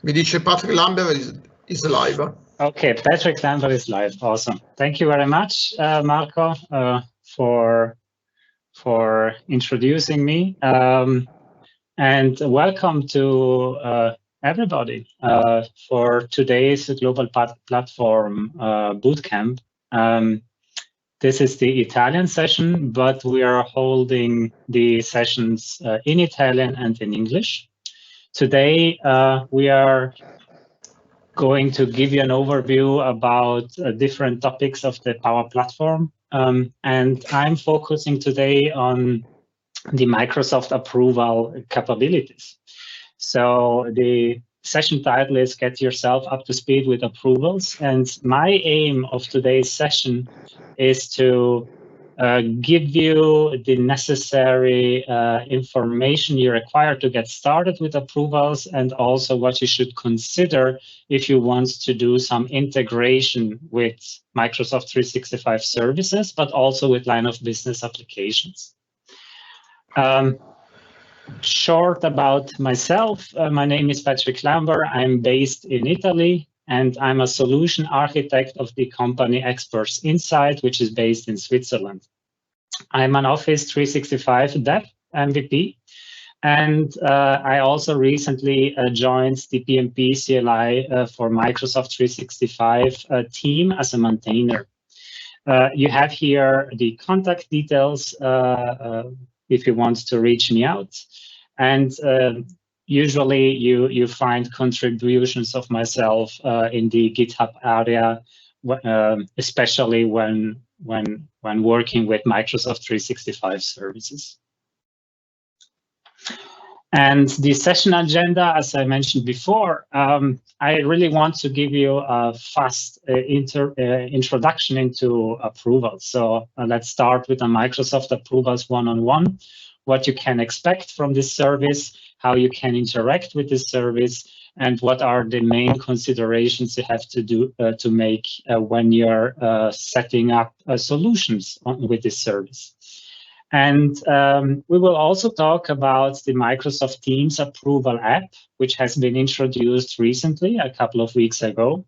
Mi dice Patrick Lambert is live. Okay, Patrick Lambert is live. Awesome. Thank you very much, Marco, for introducing me. And welcome to everybody for today's Global Platform Bootcamp. This is the Italian session, but we are holding the sessions in Italian and in English. Today, we are going to give you an overview about different topics of the Power Platform. And I'm focusing today on the Microsoft approval capabilities. So the session title is Get Yourself Up to Speed with Approvals. And my aim of today's session is to give you the necessary information you require to get started with approvals, and also what you should consider if you want to do some integration with Microsoft 365 services, but also with line of business applications. Short about myself, my name is Patrick Lambert. I'm based in Italy, and I'm a solution architect of the company Experts Insight, which is based in Switzerland. I'm an Office 365 Dev MVP, and I also recently joined the PMP CLI for Microsoft 365 team as a maintainer. You have here the contact details if you want to reach me out. And usually you find contributions of myself in the GitHub area, especially when working with Microsoft 365 services. And the session agenda, as I mentioned before, I really want to give you a fast introduction into approvals. So let's start with the Microsoft Approvals one-on-one, what you can expect from this service, how you can interact with this service, and what are the main considerations you have to do to make when you're setting up solutions with this service. And we will also talk about the Microsoft Teams approval app, which has been introduced recently, a couple of weeks ago.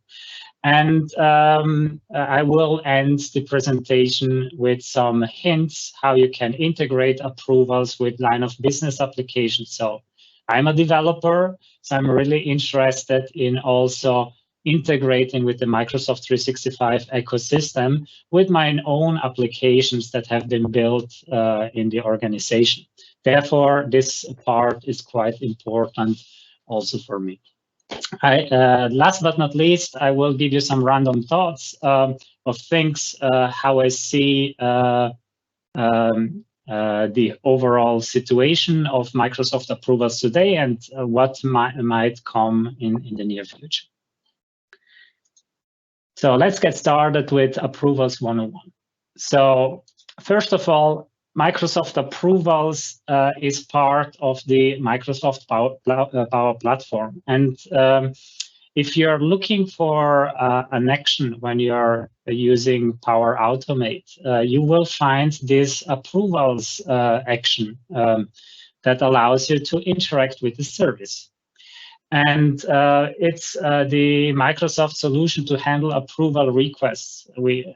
And I will end the presentation with some hints how you can integrate approvals with line of business applications. So I'm a developer, so I'm really interested in also integrating with the Microsoft 365 ecosystem with my own applications that have been built in the organization. Therefore, this part is quite important also for me. Last but not least, I will give you some random thoughts of things, how I see the overall situation of Microsoft approvals today and what might come in the near future. So let's get started with Approvals 101. So first of all, Microsoft Approvals is part of the Microsoft Power Platform. And if you're looking for an action when you're using Power Automate, you will find this Approvals action that allows you to interact with the service. And it's the Microsoft solution to handle approval requests.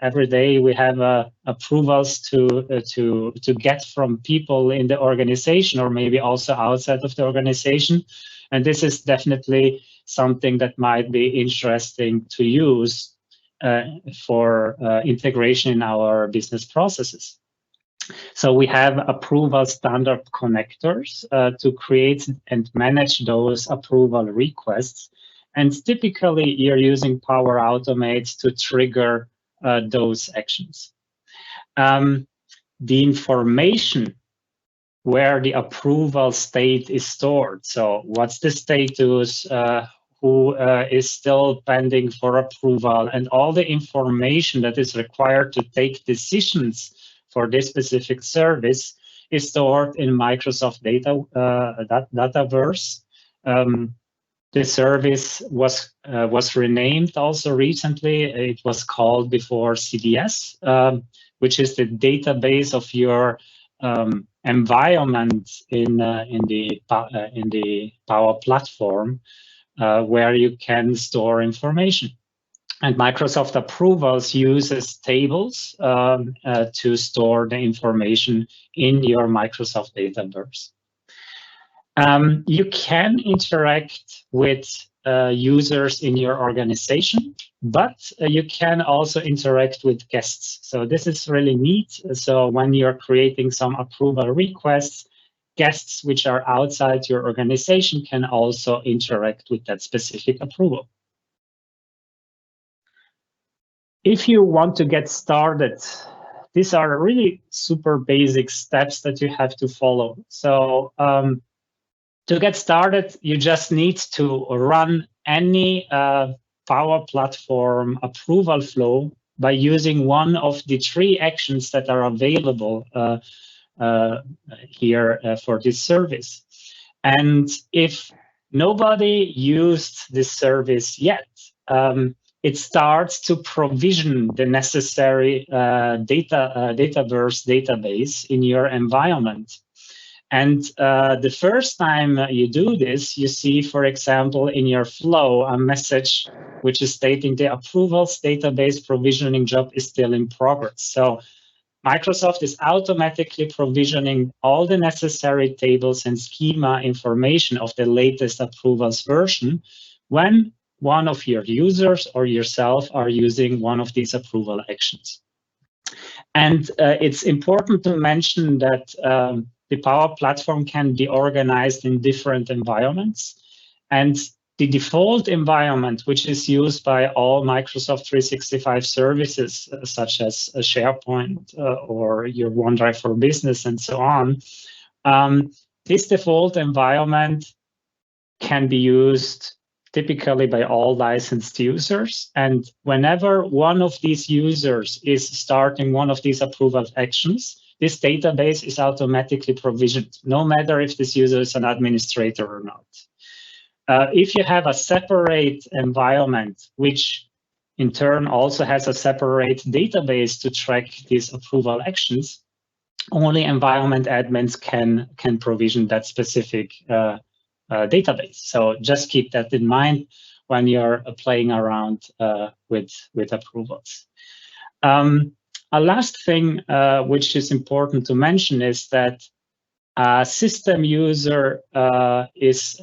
Every day we have approvals to get from people in the organization or maybe also outside of the organization. And this is definitely something that might be interesting to use for integration in our business processes. So we have approval standard connectors to create and manage those approval requests. And typically you're using Power Automate to trigger those actions. The information where the approval state is stored. So what's the status, who is still pending for approval, and all the information that is required to take decisions for this specific service is stored in Microsoft Dataverse. The service was renamed also recently. It was called before CDS, which is the database of your environment in the Power Platform. where you can store information. And Microsoft Approvals uses tables to store the information in your Microsoft Dataverse. You can interact with users in your organization, but you can also interact with guests. So this is really neat. So when you're creating some approval requests, guests which are outside your organization can also interact with that specific approval. If you want to get started, these are really super basic steps that you have to follow. So to get started, you just need to run any Power Platform approval flow by using one of the 3 actions that are available here for this service. And if nobody used this service yet, it starts to provision the necessary Dataverse database in your environment. And the first time you do this, you see, for example, in your flow, a message which is stating the approvals database provisioning job is still in progress. So Microsoft is automatically provisioning all the necessary tables and schema information of the latest approvals version when one of your users or yourself are using one of these approval actions. And it's important to mention that the Power Platform can be organized in different environments. And the default environment, which is used by all Microsoft 365 services, such as SharePoint or your OneDrive for Business and so on, this default environment can be used typically by all licensed users. And whenever one of these users is starting one of these approval actions, this database is automatically provisioned, no matter if this user is an administrator or not. If you have a separate environment, which in turn also has a separate database to track these approval actions, only environment admins can provision that specific database. So just keep that in mind when you're playing around with approvals. A last thing which is important to mention is that a system user is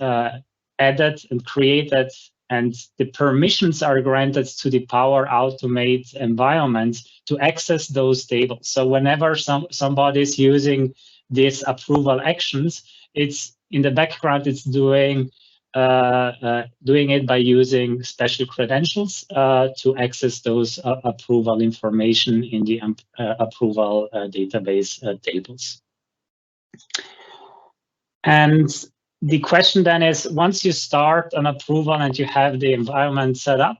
added and created, and the permissions are granted to the Power Automate environment to access those tables. So whenever somebody is using these approval actions, it's in the background, it's doing it by using special credentials to access those approval information in the approval database tables. And the question then is, once you start an approval and you have the environment set up,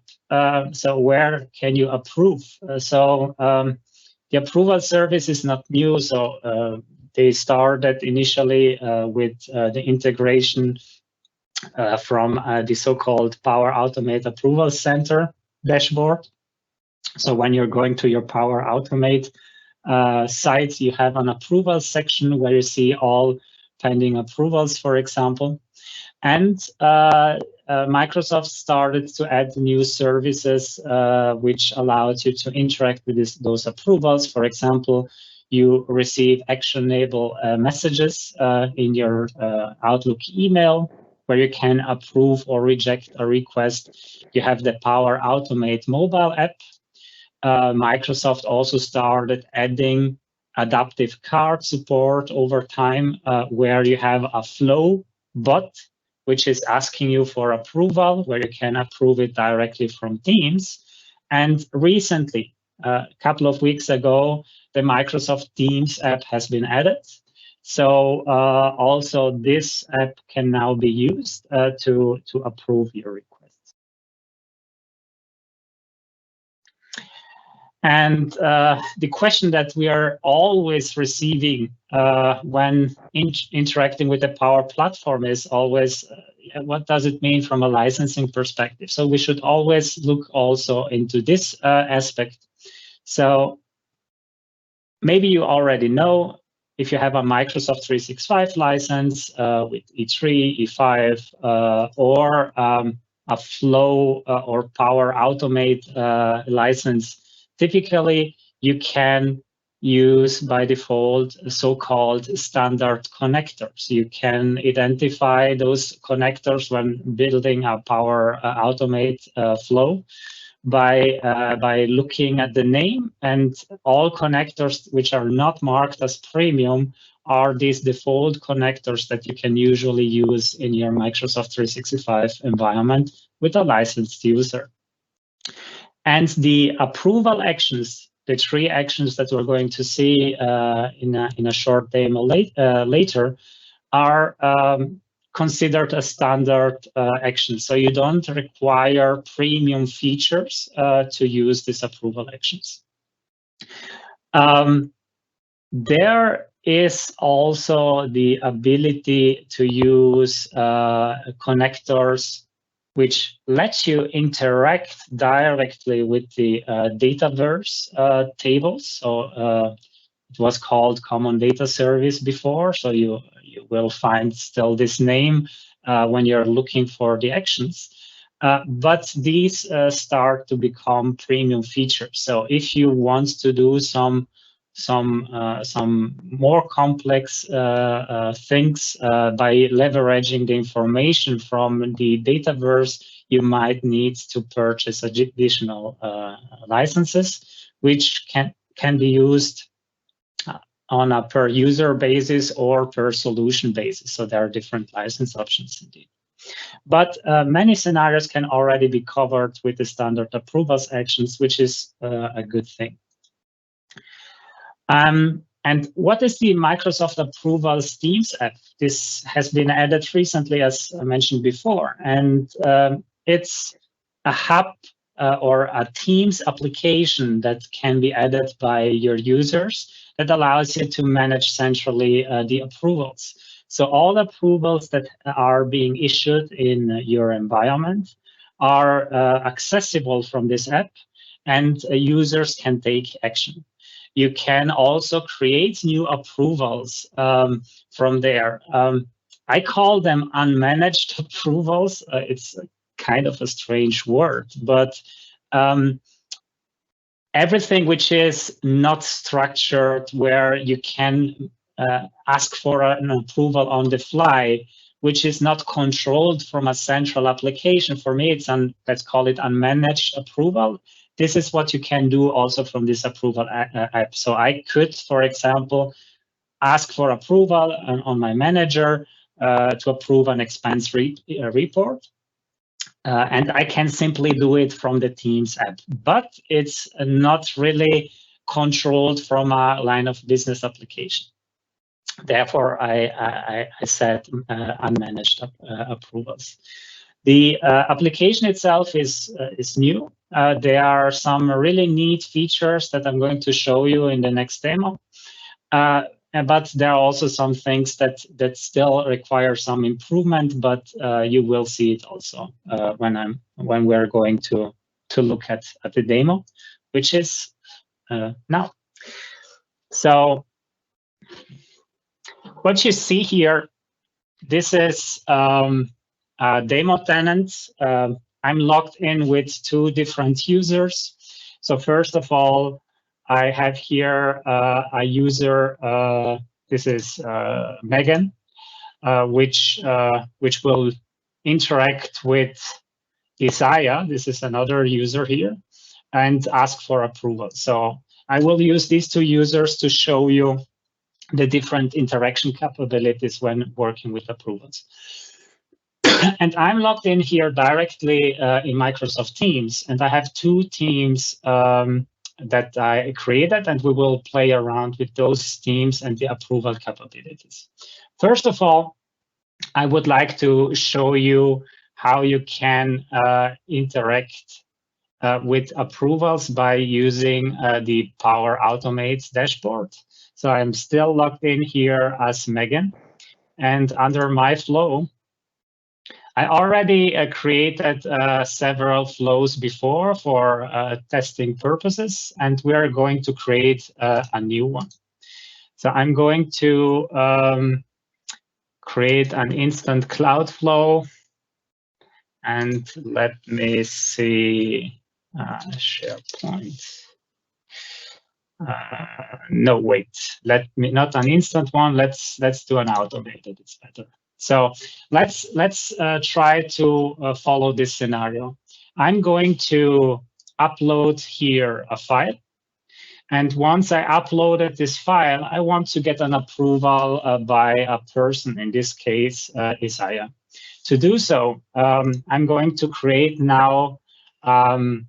so where can you approve? The approval service is not new, so they started initially with the integration from the so-called Power Automate Approval Center dashboard. So when you're going to your Power Automate site, you have an approval section where you see all pending approvals, for example. And Microsoft started to add new services which allowed you to interact with those approvals. For example, you receive actionable messages in your Outlook email where you can approve or reject a request. You have the Power Automate mobile app. Microsoft also started adding adaptive card support over time, where you have a flow bot, which is asking you for approval, where you can approve it directly from Teams. And recently, a couple of weeks ago, the Microsoft Teams app has been added. So also this app can now be used to approve your request. And the question that we are always receiving when interacting with the Power Platform is always, what does it mean from a licensing perspective? So we should always look also into this aspect. So maybe you already know if you have a Microsoft 365 license with E3, E5, or a Flow or Power Automate license, typically you can use by default so-called standard connectors. You can identify those connectors when building a Power Automate flow by looking at the name, and all connectors which are not marked as premium are these default connectors that you can usually use in your Microsoft 365 environment with a licensed user. And the approval actions, the 3 actions that we're going to see in a short demo later, are considered a standard action. So you don't require premium features to use these approval actions. There is also the ability to use connectors which lets you interact directly with the Dataverse tables. So it was called Common Data Service before, so you will find still this name when you're looking for the actions. But these start to become premium features. So if you want to do some more complex things by leveraging the information from the Dataverse, you might need to purchase additional licenses, which can be used on a per user basis or per solution basis. So there are different license options indeed. But many scenarios can already be covered with the standard approvals actions, which is a good thing. And what is the Microsoft Approvals Teams app? This has been added recently, as I mentioned before, and it's a hub or a Teams application that can be added by your users that allows you to manage centrally the approvals. So all approvals that are being issued in your environment are accessible from this app, and users can take action. You can also create new approvals from there. I call them unmanaged approvals. It's kind of a strange word, but everything which is not structured, where you can ask for an approval on the fly, which is not controlled from a central application. For me, it's let's call it unmanaged approval. This is what you can do also from this approval app. So I could, for example, ask for approval on my manager to approve an expense report. And I can simply do it from the Teams app, but it's not really controlled from a line of business application. Therefore, I said unmanaged approvals. The application itself is new. There are some really neat features that I'm going to show you in the next demo. But there are also some things that still require some improvement, but you will see it also when we're going to look at the demo, which is now. So what you see here, this is a demo tenant. I'm logged in with 2 different users. So first of all, I have here a user, this is Megan, which will interact with Isaiah, this is another user here, and ask for approval. So I will use these 2 users to show you the different interaction capabilities when working with approvals. And I'm logged in here directly in Microsoft Teams, and I have 2 teams that I created, and we will play around with those teams and the approval capabilities. First of all, I would like to show you how you can interact with approvals by using the Power Automate dashboard. So I'm still logged in here as Megan, and under my flow, I already created several flows before for testing purposes, and we are going to create a new one. So I'm going to create an instant Cloudflow, and let me see SharePoint. No, wait. Let me not an instant one. Let's do an automated. It's better. So let's try to follow this scenario. I'm going to upload here a file. And once I uploaded this file, I want to get an approval by a person, in this case, Isaiah. To do so, I'm going to create now an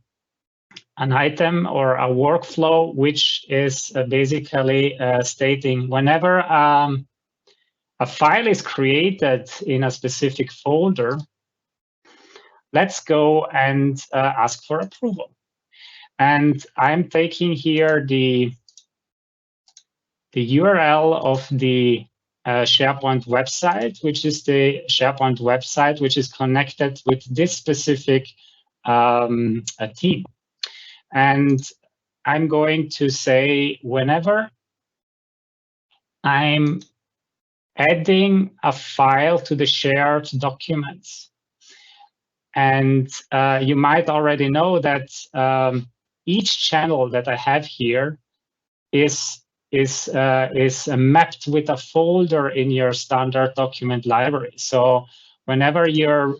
item or a workflow, which is basically stating whenever a file is created in a specific folder, let's go and ask for approval. And I'm taking here the URL of the SharePoint website, which is the SharePoint website, which is connected with this specific team. And I'm going to say whenever I'm adding a file to the shared documents, and you might already know that each channel that I have here is mapped with a folder in your standard document library. So whenever you're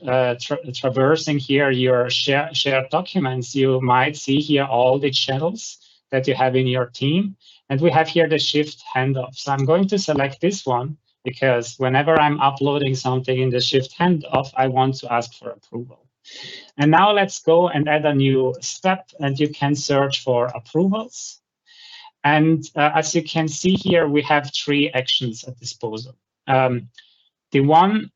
traversing here your shared documents, you might see here all the channels that you have in your team. And we have here the shift handoff. So I'm going to select this one because whenever I'm uploading something in the shift handoff, I want to ask for approval. And now let's go and add a new step, and you can search for approvals. And as you can see here, we have 3 actions at disposal. The one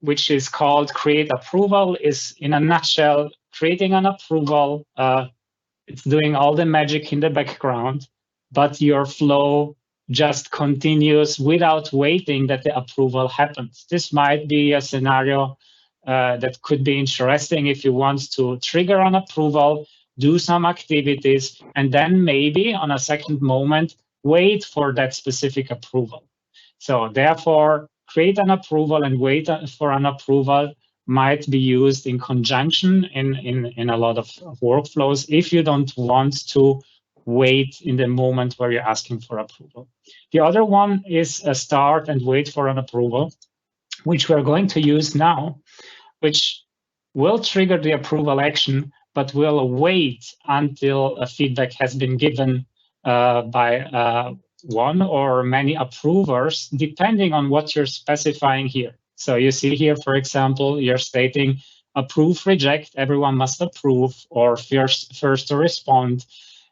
which is called create approval is, in a nutshell, creating an approval. It's doing all the magic in the background, but your flow just continues without waiting that the approval happens. This might be a scenario that could be interesting if you want to trigger an approval, do some activities, and then maybe on a second moment, wait for that specific approval. So therefore, create an approval and wait for an approval might be used in conjunction in a lot of workflows if you don't want to wait in the moment where you're asking for approval. The other one is a start and wait for an approval, which we're going to use now, which will trigger the approval action, but will wait until a feedback has been given by one or many approvers, depending on what you're specifying here. So you see here, for example, you're stating approve, reject, everyone must approve, or first to respond.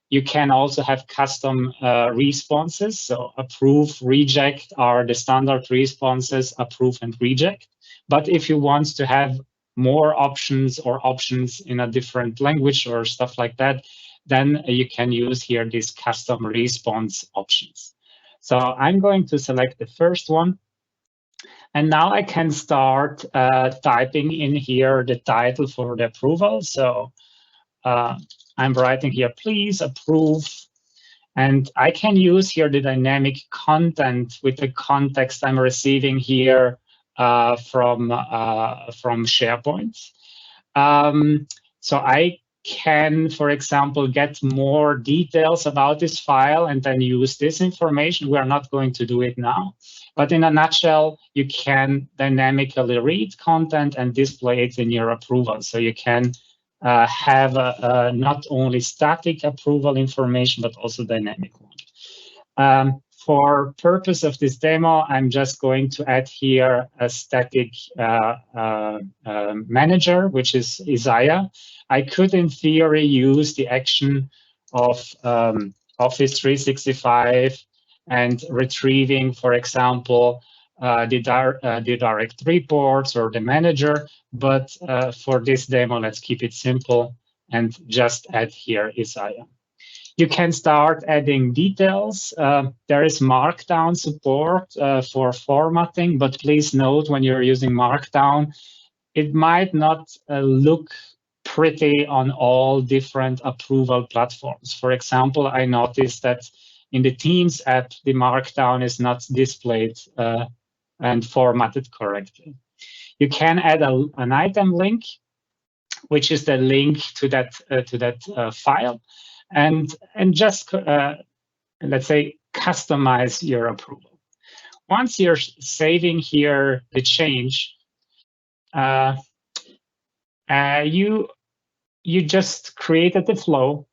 You can also have custom responses. So approve, reject are the standard responses, approve and reject. But if you want to have more options or options in a different language or stuff like that, then you can use here these custom response options. So I'm going to select the first one. And now I can start typing in here the title for the approval. So I'm writing here, please approve. And I can use here the dynamic content with the context I'm receiving here from SharePoint. So I can, for example, get more details about this file and then use this information. We're not going to do it now. But in a nutshell, you can dynamically read content and display it in your approval. So you can have not only static approval information, but also dynamic one. For purpose of this demo, I'm just going to add here a static manager, which is Isaiah. I could, in theory, use the action of Office 365 and retrieving, for example, the direct reports or the manager. But for this demo, let's keep it simple and just add here Isaiah. You can start adding details. There is Markdown support for formatting, but please note when you're using Markdown, it might not look pretty on all different approval platforms. For example, I noticed that in the Teams app, the Markdown is not displayed and formatted correctly. You can add an item link, which is the link to that file, and just let's say customize your approval. Once you're saving here the change, you just created the flow,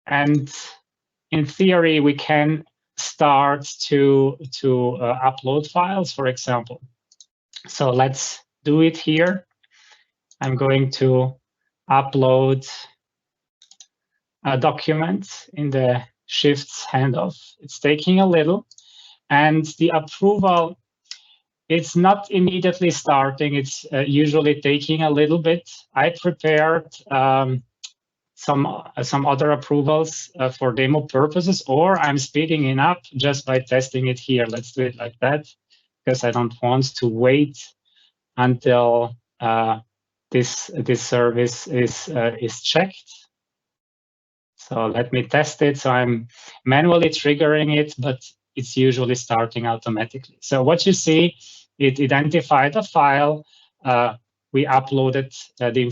and in theory we can start to upload files, for example. So let's do it here. I'm going to upload a document in the shifts handoff. It's taking a little, and the approval, it's not immediately starting. It's usually taking a little bit. I prepared some other approvals for demo purposes, or I'm speeding it up just by testing it here. Let's do it like that, because I don't want to wait until this service is checked. So let me test it. So I'm manually triggering it, but it's usually starting automatically. So what you see, it identified a file. We uploaded the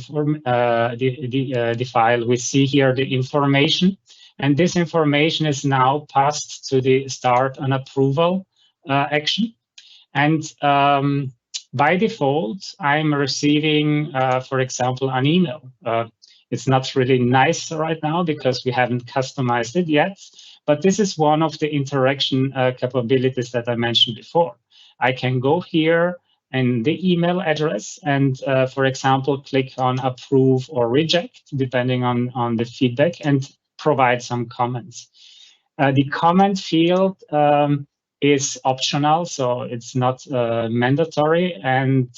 file. We see here the information, and this information is now passed to the start an approval action. And by default, I'm receiving, for example, an email. It's not really nice right now because we haven't customized it yet, but this is one of the interaction capabilities that I mentioned before. I can go here and the email address and, for example, click on approve or reject, depending on the feedback, and provide some comments. The comment field is optional, so it's not mandatory. And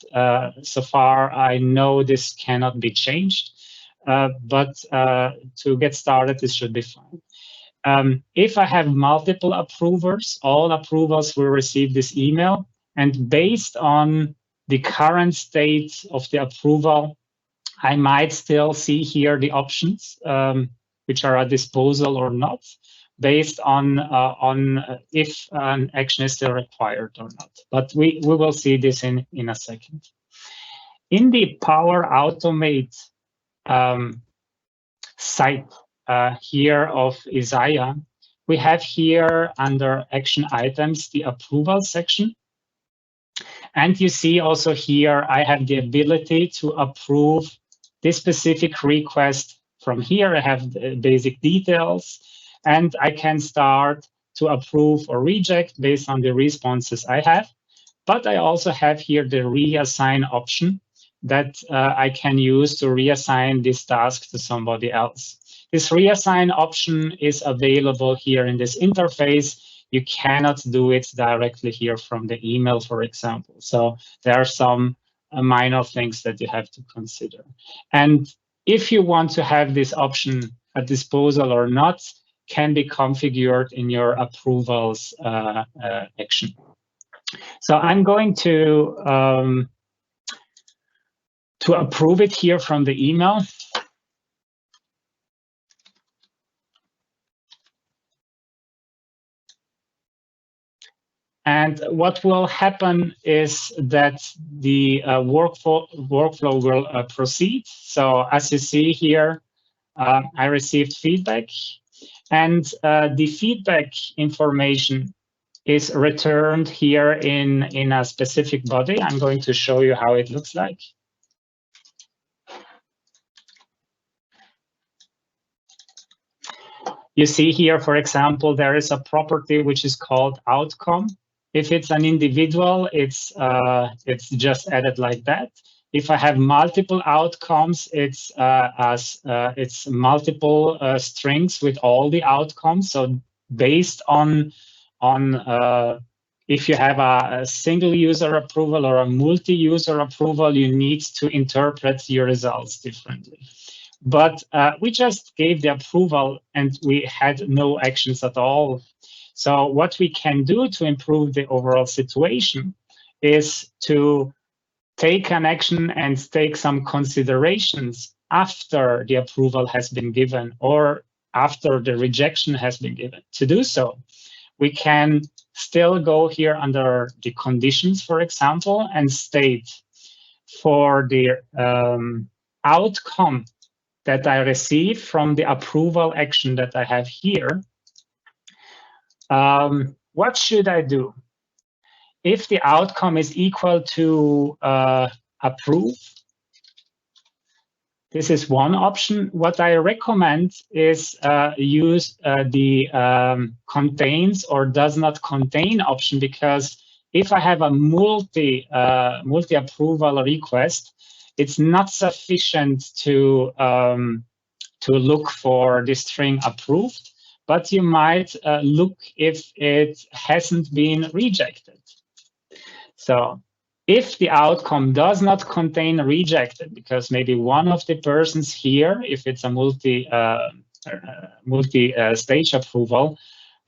so far, I know this cannot be changed. But to get started, this should be fine. If I have multiple approvers, all approvals will receive this email. And based on the current state of the approval, I might still see here the options, which are at disposal or not, based on if an action is still required or not. But we will see this in a second. In the Power Automate site here of Isaiah, we have here under action items the approval section. And you see also here, I have the ability to approve this specific request from here. I have the basic details, and I can start to approve or reject based on the responses I have. But I also have here the reassign option that I can use to reassign this task to somebody else. This reassign option is available here in this interface. You cannot do it directly here from the email, for example. So there are some minor things that you have to consider. And if you want to have this option at disposal or not, can be configured in your approvals action. So I'm going to approve it here from the email. And what will happen is that the workflow will proceed. So as you see here, I received feedback, and the feedback information is returned here in a specific body. I'm going to show you how it looks like. You see here, for example, there is a property which is called outcome. If it's an individual, it's just added like that. If I have multiple outcomes, it's multiple strings with all the outcomes. So based on if you have a single user approval or a multi-user approval, you need to interpret your results differently. But we just gave the approval and we had no actions at all. So what we can do to improve the overall situation is to take an action and take some considerations after the approval has been given, or after the rejection has been given. To do so, we can still go here under the conditions, for example, and state for the outcome that I receive from the approval action that I have here, what should I do? If the outcome is equal to approve, this is one option. What I recommend is use the contains or does not contain option, because if I have a multi-approval request, it's not sufficient to look for the string approved, but you might look if it hasn't been rejected. So if the outcome does not contain rejected, because maybe one of the persons here, if it's a multi-stage approval,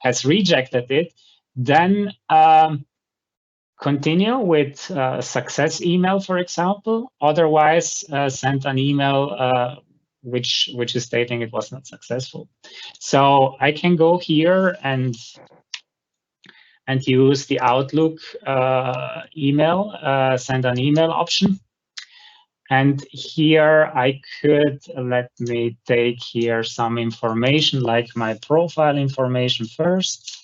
has rejected it, then continue with success email, for example. Otherwise, send an email which is stating it was not successful. So I can go here and use the Outlook email, send an email option. And here I could, let me take here some information like my profile information first.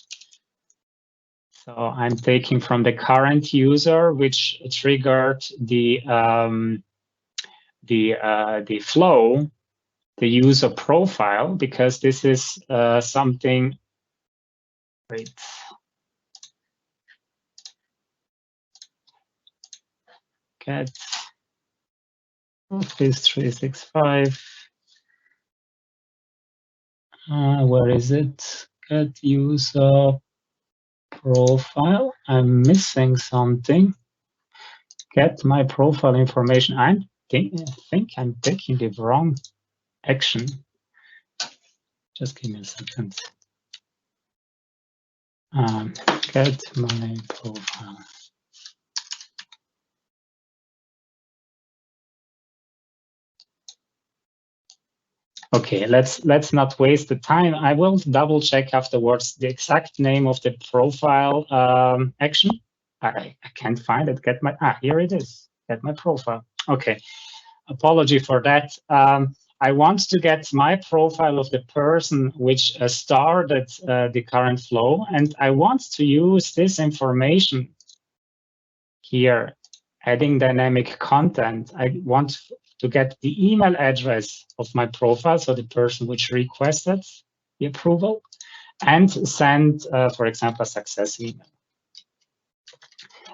So I'm taking from the current user, which triggered the flow, the user profile, because this is something, wait. Get Office 365. Where is it? Get user profile. I'm missing something. Get my profile information. I think I'm taking the wrong action. Just give me a second. Get my profile. Okay, let's not waste the time. I will double check afterwards the exact name of the profile action. I can't find it. Get my here it is. Get my profile. Okay, apology for that. I want to get my profile of the person which started the current flow, and I want to use this information here, adding dynamic content. I want to get the email address of my profile, so the person which requested the approval, and send, for example, a success email.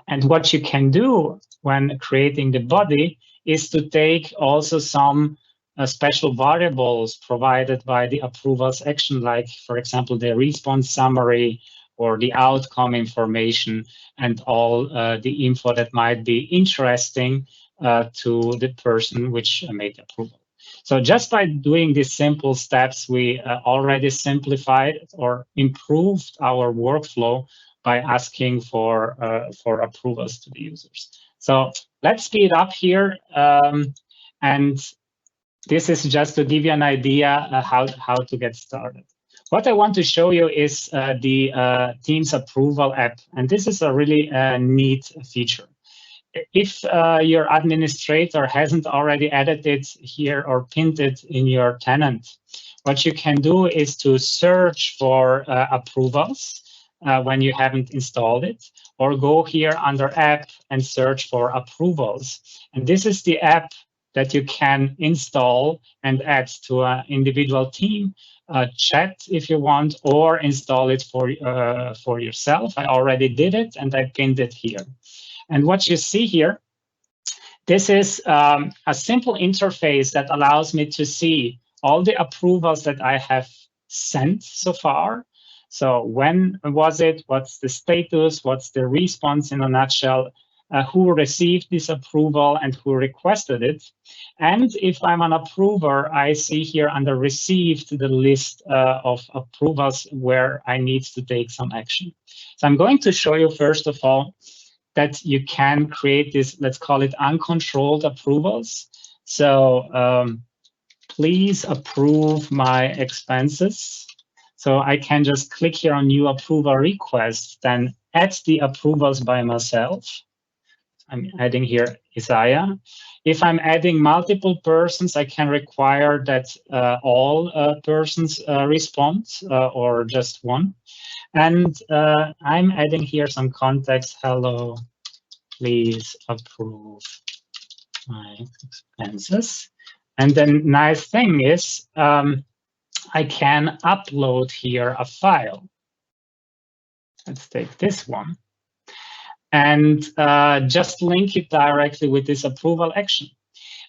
And what you can do when creating the body is to take also some special variables provided by the approvals action, like, for example, the response summary or the outcome information and all the info that might be interesting to the person which made the approval. So just by doing these simple steps, we already simplified or improved our workflow by asking for approvals to the users. So let's speed up here. And this is just to give you an idea how to get started. What I want to show you is the Teams approval app. And this is a really neat feature. If your administrator hasn't already added it here or pinned it in your tenant, what you can do is to search for approvals when you haven't installed it, or go here under app and search for approvals. And this is the app that you can install and add to an individual team, chat if you want, or install it for yourself. I already did it and I pinned it here. And what you see here, this is a simple interface that allows me to see all the approvals that I have sent so far. So when was it? What's the status? What's the response in a nutshell? Who received this approval and who requested it? And if I'm an approver, I see here under received the list of approvals where I need to take some action. So I'm going to show you, first of all, that you can create this, let's call it uncontrolled approvals. So please approve my expenses. So I can just click here on new approval request, then add the approvals by myself. I'm adding here Isaiah. If I'm adding multiple persons, I can require that all persons respond or just one. And I'm adding here some context. Hello, please approve my expenses. And the nice thing is I can upload here a file. Let's take this one. And just link it directly with this approval action.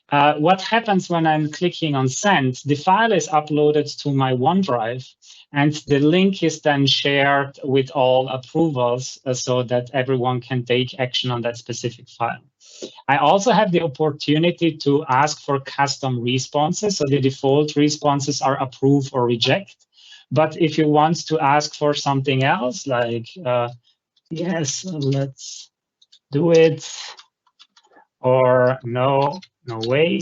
What happens when I'm clicking on send? The file is uploaded to my OneDrive, and the link is then shared with all approvals so that everyone can take action on that specific file. I also have the opportunity to ask for custom responses. So the default responses are approve or reject. But if you want to ask for something else, like, yes, let's do it, or no, no way,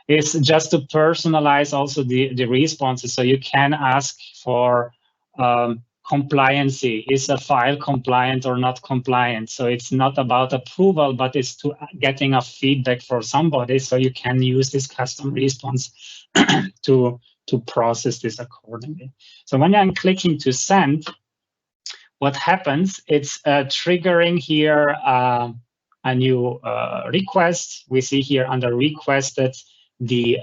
is just to personalize also the responses. So you can ask for compliancy. Is a file compliant or not compliant? So it's not about approval, but it's to getting a feedback for somebody. So you can use this custom response to process this accordingly. So when I'm clicking to send, what happens? It's triggering here a new request. We see here under requested the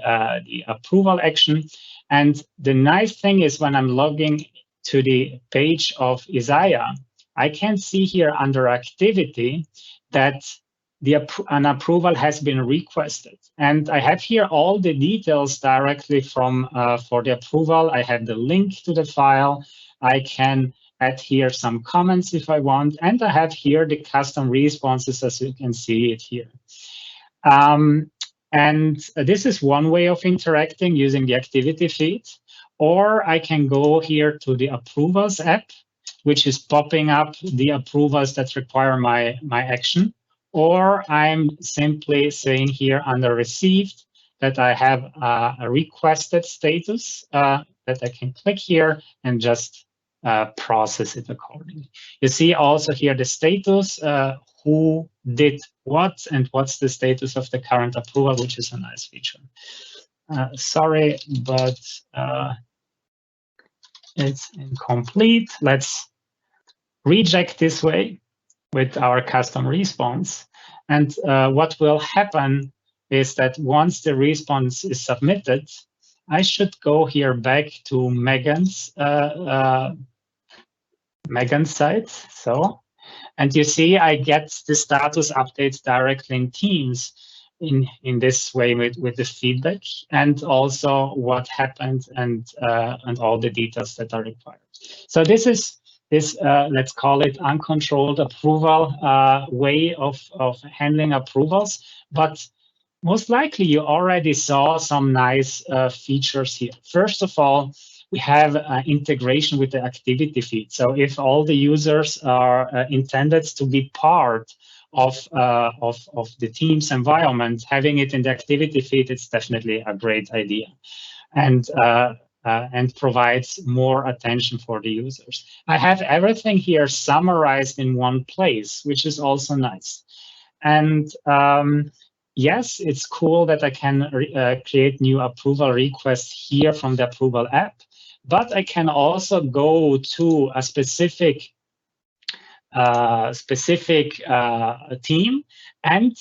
approval action. And the nice thing is when I'm logging to the page of Isaiah, I can see here under activity that an approval has been requested. And I have here all the details directly from for the approval. I have the link to the file. I can add here some comments if I want, and I have here the custom responses, as you can see it here. And this is one way of interacting using the activity feed, or I can go here to the approvals app, which is popping up the approvals that require my action, or I'm simply saying here under received that I have a requested status that I can click here and just process it accordingly. You see also here the status, who did what, and what's the status of the current approval, which is a nice feature. Sorry, but it's incomplete. Let's reject this way with our custom response. And what will happen is that once the response is submitted, I should go here back to Megan's site. So, and you see I get the status updates directly in Teams in this way with the feedback, and also what happened and all the details that are required. So this is this let's call it uncontrolled approval way of handling approvals, but most likely you already saw some nice features here. First of all, we have integration with the activity feed. So if all the users are intended to be part of the Teams environment, having it in the activity feed, it's definitely a great idea, and provides more attention for the users. I have everything here summarized in one place, which is also nice. And yes, it's cool that I can create new approval requests here from the approval app, but I can also go to a specific team and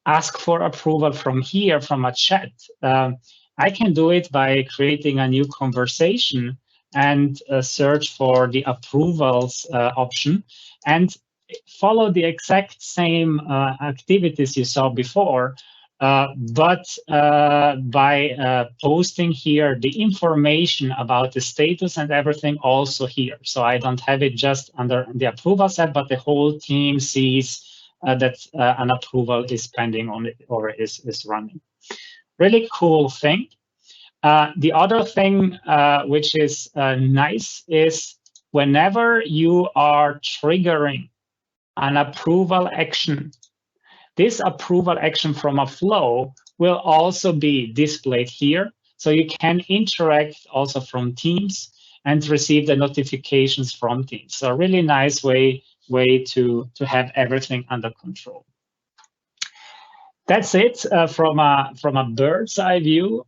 ask for approval from here, from a chat. I can do it by creating a new conversation and search for the approvals option and follow the exact same activities you saw before, but by posting here the information about the status and everything also here. So I don't have it just under the approval set, but the whole team sees that an approval is pending on it or is running. Really cool thing. The other thing which is nice is whenever you are triggering an approval action, This approval action from a flow will also be displayed here. So you can interact also from Teams and receive the notifications from Teams. So a really nice way to have everything under control. That's it from a bird's eye view.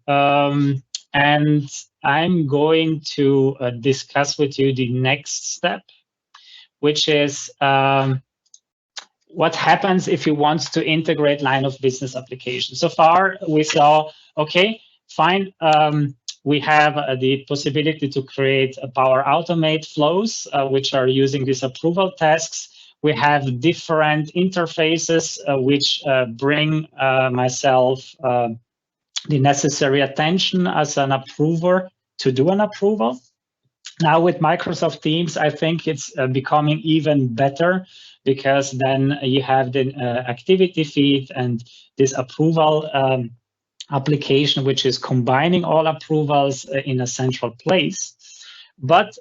And I'm going to discuss with you the next step, which is what happens if you want to integrate line of business applications. So far, we saw, okay, fine. We have the possibility to create Power Automate flows, which are using these approval tasks. We have different interfaces, which bring myself the necessary attention as an approver to do an approval. Now with Microsoft Teams, I think it's becoming even better, because then you have the activity feed and this approval application, which is combining all approvals in a central place. But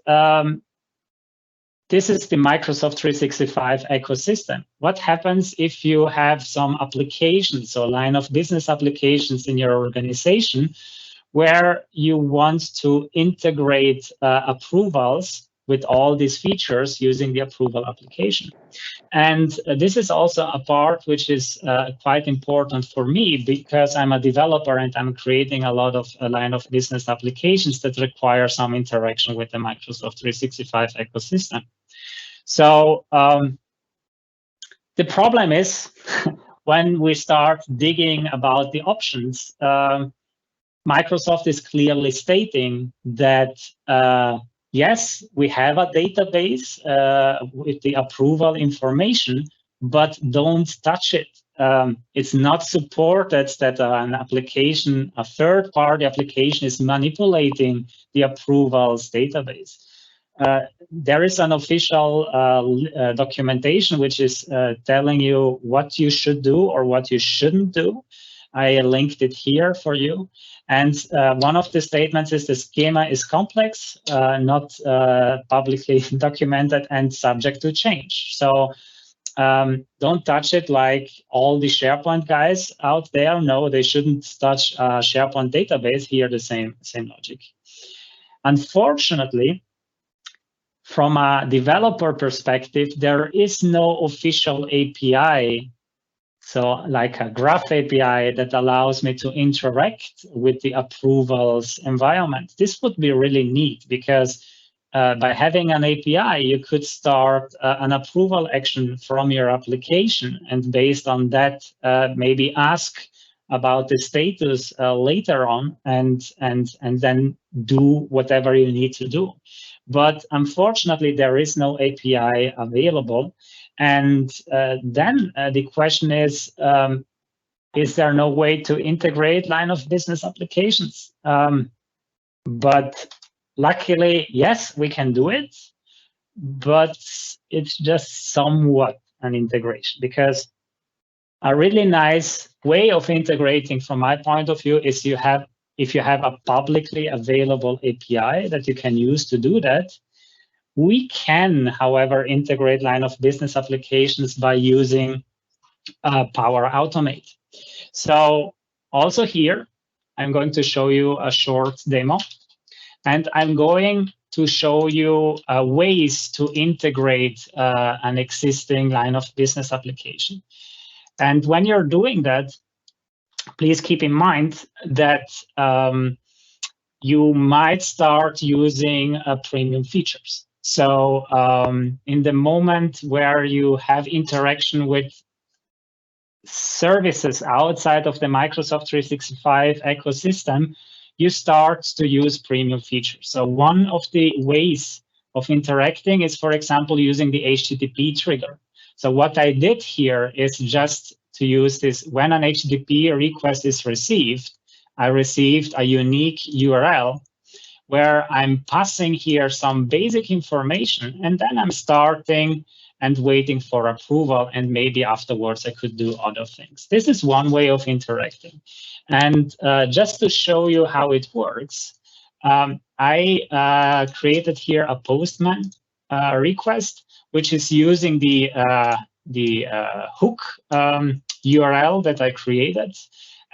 this is the Microsoft 365 ecosystem. What happens if you have some applications or line of business applications in your organization where you want to integrate approvals with all these features using the approval application? And this is also a part which is quite important for me, because I'm a developer and I'm creating a lot of line of business applications that require some interaction with the Microsoft 365 ecosystem. So the problem is when we start digging about the options, Microsoft is clearly stating that yes, we have a database with the approval information, but don't touch it. It's not supported that an application, a third-party application, is manipulating the approvals database. There is an official documentation which is telling you what you should do or what you shouldn't do. I linked it here for you. And one of the statements is the schema is complex, not publicly documented, and subject to change. So don't touch it like all the SharePoint guys out there. No, they shouldn't touch a SharePoint database. Here, the same logic. Unfortunately, from a developer perspective, there is no official API, so like a graph API, that allows me to interact with the approvals environment. This would be really neat, because by having an API, you could start an approval action from your application, and based on that, maybe ask about the status later on, and then do whatever you need to do. But unfortunately, there is no API available. And then the question is there no way to integrate line of business applications? But luckily, yes, we can do it, but it's just somewhat an integration, because a really nice way of integrating, from my point of view, is if you have a publicly available API that you can use to do that. We can, however, integrate line of business applications by using Power Automate. So also here, I'm going to show you a short demo, and I'm going to show you ways to integrate an existing line of business application. And when you're doing that, please keep in mind that you might start using premium features. So in the moment where you have interaction with services outside of the Microsoft 365 ecosystem, you start to use premium features. So one of the ways of interacting is, for example, using the HTTP trigger. So what I did here is just to use this. When an HTTP request is received, I received a unique URL where I'm passing here some basic information, and then I'm starting and waiting for approval, and maybe afterwards I could do other things. This is one way of interacting. And just to show you how it works, I created here a Postman request, which is using the hook URL that I created.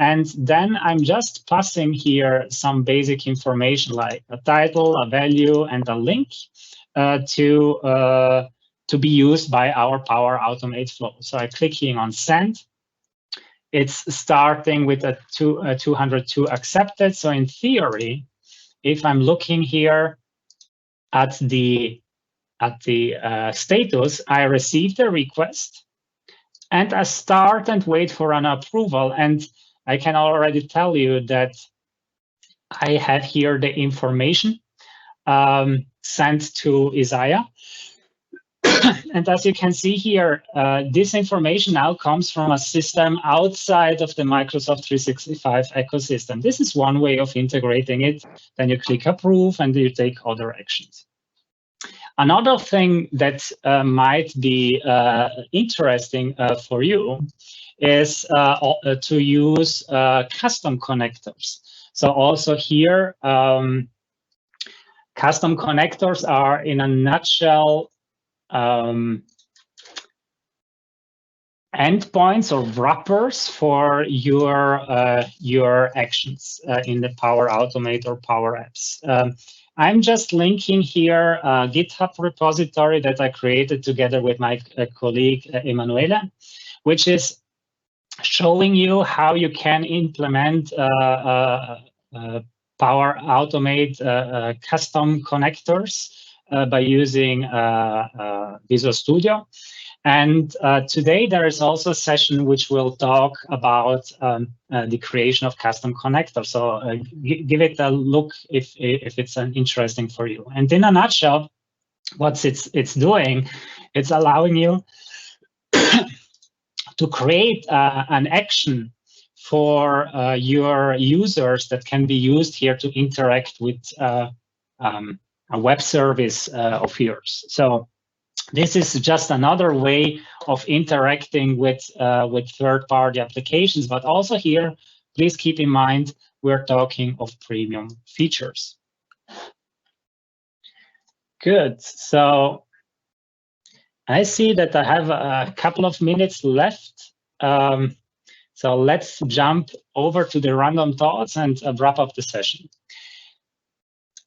And then I'm just passing here some basic information like a title, a value, and a link to be used by our Power Automate flow. So I'm clicking on send. It's starting with a 202 accepted. So in theory, if I'm looking here at the status, I received a request, and I start and wait for an approval. And I can already tell you that I have here the information sent to Isaiah. And as you can see here, this information now comes from a system outside of the Microsoft 365 ecosystem. This is one way of integrating it. Then you click approve and you take other actions. Another thing that might be interesting for you is to use custom connectors. So also here, custom connectors are, in a nutshell, endpoints or wrappers for your actions in the Power Automate or Power Apps. I'm just linking here a GitHub repository that I created together with my colleague Emanuela, which is showing you how you can implement Power Automate custom connectors by using Visual Studio. And today there is also a session which will talk about the creation of custom connectors. So give it a look if it's interesting for you. And in a nutshell, what it's doing, it's allowing you to create an action for your users that can be used here to interact with a web service of yours. So this is just another way of interacting with third-party applications. But also here, please keep in mind, we're talking of premium features. Good. So I see that I have a couple of minutes left. So let's jump over to the random thoughts and wrap up the session.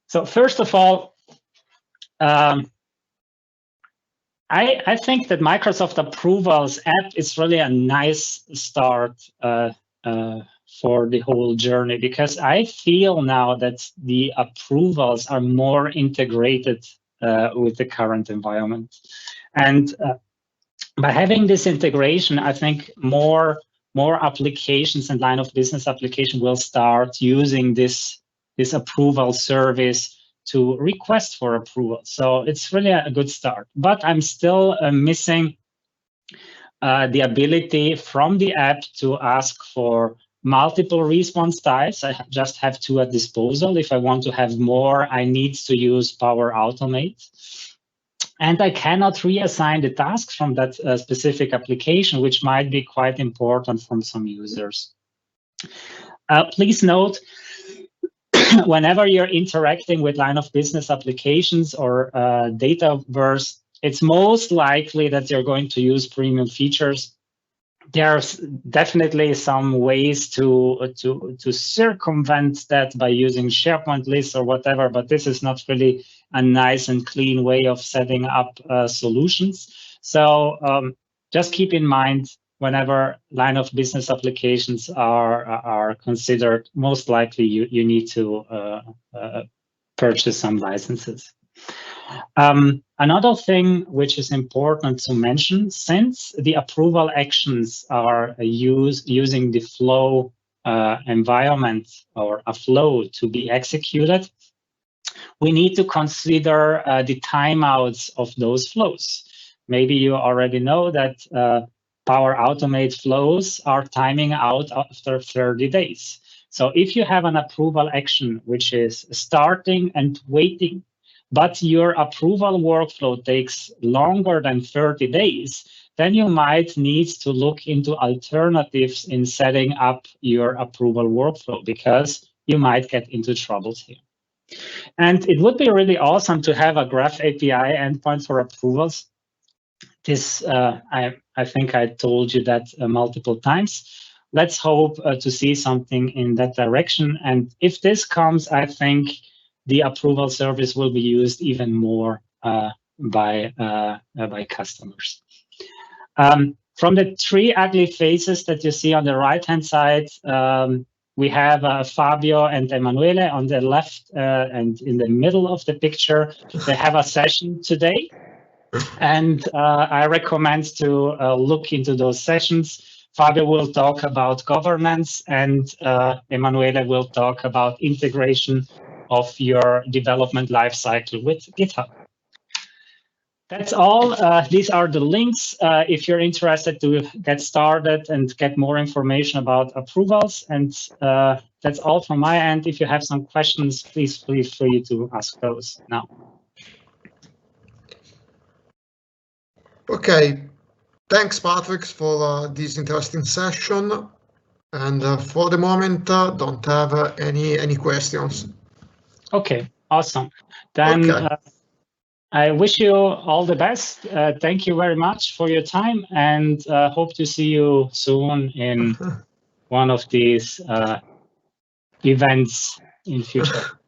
So first of all, I think that Microsoft Approvals app is really a nice start for the whole journey, because I feel now that the approvals are more integrated with the current environment. And by having this integration, I think more applications and line of business application will start using this approval service to request for approval. So it's really a good start. But I'm still missing the ability from the app to ask for multiple response types. I just have two at disposal. If I want to have more, I need to use Power Automate. And I cannot reassign the tasks from that specific application, which might be quite important from some users. Please note, whenever you're interacting with line of business applications or Dataverse, it's most likely that you're going to use premium features. There's definitely some ways to circumvent that by using SharePoint lists or whatever, but this is not really a nice and clean way of setting up solutions. So just keep in mind, whenever line of business applications are considered, most likely you need to purchase some licenses. Another thing which is important to mention, since the approval actions are using the flow environment or a flow to be executed, we need to consider the timeouts of those flows. Maybe you already know that Power Automate flows are timing out after 30 days. So if you have an approval action which is starting and waiting, but your approval workflow takes longer than 30 days, then you might need to look into alternatives in setting up your approval workflow, because you might get into troubles here. And it would be really awesome to have a Graph API endpoint for approvals. This I I think I told you that multiple times. Let's hope to see something in that direction. And if this comes, I think the approval service will be used even more by customers. From the three ugly faces that you see on the right-hand side, we have Fabio and Emanuele on the left and in the middle of the picture. They have a session today, and I recommend to look into those sessions. Fabio will talk about governance, and Emanuele will talk about integration of your development lifecycle with GitHub. That's all. These are the links if you're interested to get started and get more information about approvals. And that's all from my end. If you have some questions, please feel free to ask those now. Okay. Thanks, Patrick, for this interesting session. And for the moment, don't have any questions. Okay, awesome. Then Okay. I wish you all the best. Thank you very much for your time, and hope to see you soon in one of these events in future.